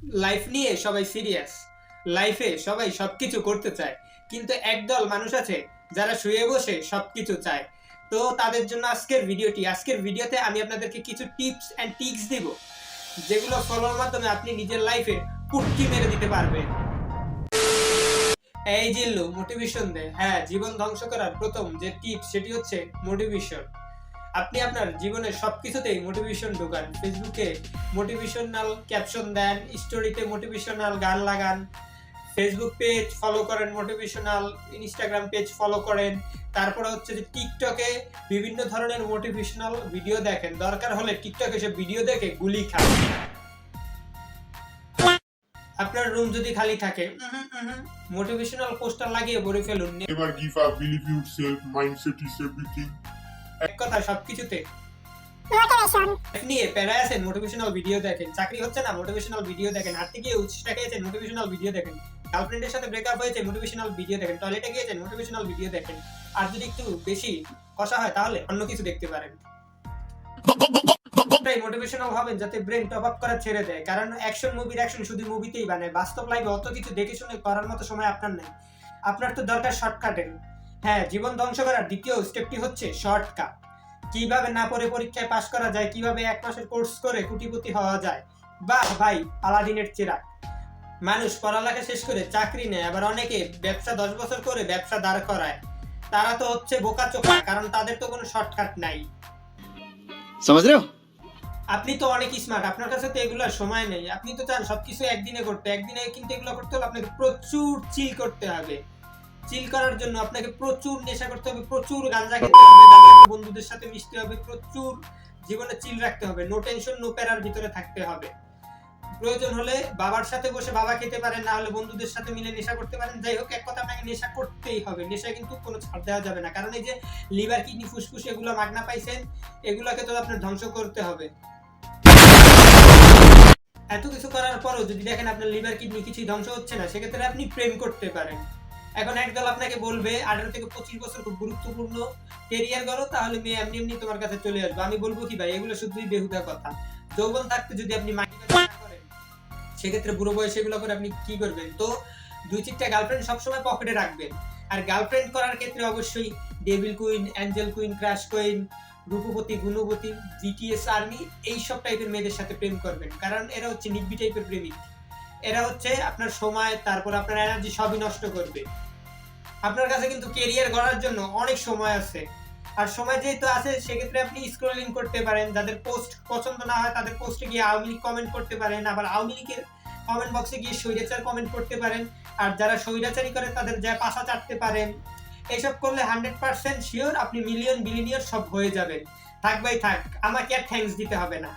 Life নিয়ে সবাই serious, লাইফে সবাই সবকিছু করতে চায়, কিন্তু একদল মানুষ আছে যারা শুয়ে বসে সবকিছু চায়। তো তাদের জন্য আজকের ভিডিওতে আমি আপনাদেরকে কিছু টিপস অ্যান্ড ট্রিক্স দিব, যেগুলো ফলোর মাধ্যমে আপনি নিজের লাইফে পুটকি মেরে দিতে পারবেন। এই জিল্লু মোটিভেশন দেয়, হ্যাঁ, জীবন ধ্বংস করার প্রথম যে টিপস সেটি হচ্ছে মোটিভেশন। আপনি আপনার জীবনের সবকিছুতেই মোটিভেশন ঢোকান, ফেসবুকে মোটিভেশনাল ক্যাপশন দেন, স্টোরিতে মোটিভেশনাল গান লাগান, ফেসবুক পেজ ফলো করেন মোটিভেশনাল, ইনস্টাগ্রাম পেজ ফলো করেন, তারপরে হচ্ছে যে টিকটকে বিভিন্ন ধরনের মোটিভেশনাল ভিডিও দেখেন, দরকার হলে টিকটকে সব ভিডিও দেখে গুলি খান। আপনার রুম যদি খালি থাকে, মোটিভেশনাল পোস্টার লাগিয়ে ভরে ফেলুন। Never give up, believe yourself, mindset is everything. এক কথা সবকিছুতে মোটিভেশন নিয়ে প্যারায় আছেন, মোটিভেশনাল ভিডিও দেখেন, চাকরি হচ্ছে না মোটিভেশনাল ভিডিও দেখেন, হাঁটতে গিয়ে উচ্ছটা খেয়েছেন মোটিভেশনাল ভিডিও দেখেন, গার্লফ্রেন্ডের সাথে ব্রেকআপ হয়েছে মোটিভেশনাল ভিডিও দেখেন, টয়লেটে গিয়েছেন মোটিভেশনাল ভিডিও দেখেন, আর যদি একটু বেশি কষা হয় তাহলে অন্য কিছু দেখতে পারেন। তাই মোটিভেশনাল হবেন যাতে ব্রেন টপ আপ করা ছেড়ে দেয়, কারণ মুভির অ্যাকশন শুধু মুভিতেই বানায়, বাস্তব লাইফে অত কিছু দেখে শুনে করার মতো সময় আপনার নেই। আপনার তো দরকার শর্টকাটের। হ্যাঁ, জীবন ধ্বংস করার দ্বিতীয় স্টেপটি হচ্ছে শর্টকাট। কিভাবে না পড়ে পরীক্ষায় পাশ করা যায়, কিভাবে 1 মাসের কোর্স করে কোটিপতি হওয়া যায়। বাহ ভাই, আলাদিনের চিরাগ। মানুষ পড়ালেখা শেষ করে চাকরি নেয়, আবার অনেকে ব্যবসা 10 বছর করে ব্যবসা দাঁড় করায়। তারা তো হচ্ছে বোকাচোকা, কারণ তাদের তো কোনো শর্টকাট নাই। समझ रहे हो? আপনি তো অনেক স্মার্ট, আপনার কাছে তো এগুলোর সময় নেই। আপনি তো চান সবকিছু একদিনে করতে, একদিনে কিন্তু এগুলো করতে হলে আপনাকে প্রচুর চিল করতে হবে। চিল করার জন্য আপনাকে প্রচুর নেশা করতে হবে, প্রচুর গাঁজা খেতে হবে, বন্ধুদের সাথে মিশতে হবে, প্রচুর জীবনে চিল রাখতে হবে, নো টেনশন নো প্যারার ভিতরে থাকতে হবে। প্রয়োজন হলে বাবার সাথে বসে বাবা খেতে পারেন, না হলে বন্ধুদের সাথে মিলে নেশা করতে পারেন। যাই হোক, এক কথা, আপনাকে নেশা করতেই হবে। নেশায় কিন্তু কোনো ছাড় দেওয়া যাবে না, কারণ এই যে লিভার কিডনি ফুসফুস এগুলো মাগনা পাইছেন, এগুলোকে তো আপনার ধ্বংস করতে হবে। এত কিছু করার পরও যদি দেখেন আপনার লিভার কিডনি কিছুই ধ্বংস হচ্ছে না, সেক্ষেত্রে আপনি প্রেম করতে পারেন। এখন একদল আপনাকে বলবে 18 থেকে 25 বছর খুব গুরুত্বপূর্ণ, কেরিয়ার করো, তাহলে মেয়ে এমনি এমনি তোমার কাছে চলে আসবে। আমি বলবো কি ভাই, এগুলো শুধুই বেহুদা কথা। যৌবন থাকতে যদি আপনি মাটি কাজ না করেন, সেক্ষেত্রে বুড়ো বয়সে এগুলো করে আপনি কি করবেন? তো 2-4টা গার্লফ্রেন্ড সবসময় পকেটে রাখবেন। আর গার্লফ্রেন্ড করার ক্ষেত্রে অবশ্যই devil queen, angel queen, crush queen, রূপবতী, গুণবতী, বিটিএস আর্মি এইসব টাইপের মেয়েদের সাথে প্রেম করবেন, কারণ এরা হচ্ছে নিব্বি টাইপের প্রেমিক। এরা হচ্ছে আপনার সময়, তারপর আপনার এনার্জি সবই নষ্ট করবে। আপনার কাছে কিন্তু কেরিয়ার গড়ার জন্য অনেক সময় আছে, আর সময় যেহেতু আছে সেক্ষেত্রে আপনি স্ক্রলিং করতে পারেন। যাদের পোস্ট পছন্দ না হয় তাদের পোস্টে গিয়ে আওয়ামী লীগ কমেন্ট করতে পারেন, আবার আওয়ামী লীগের কমেন্ট বক্সে গিয়ে স্বৈরাচার কমেন্ট করতে পারেন, আর যারা স্বৈরাচারী করে তাদের যা পাশা চাটতে পারেন। এইসব করলে 100% শিওর আপনি মিলিয়ন বিলিয়নিয়ার সব হয়ে যাবেন। থাক ভাই থাক, আমাকে আর থ্যাঙ্কস দিতে হবে না।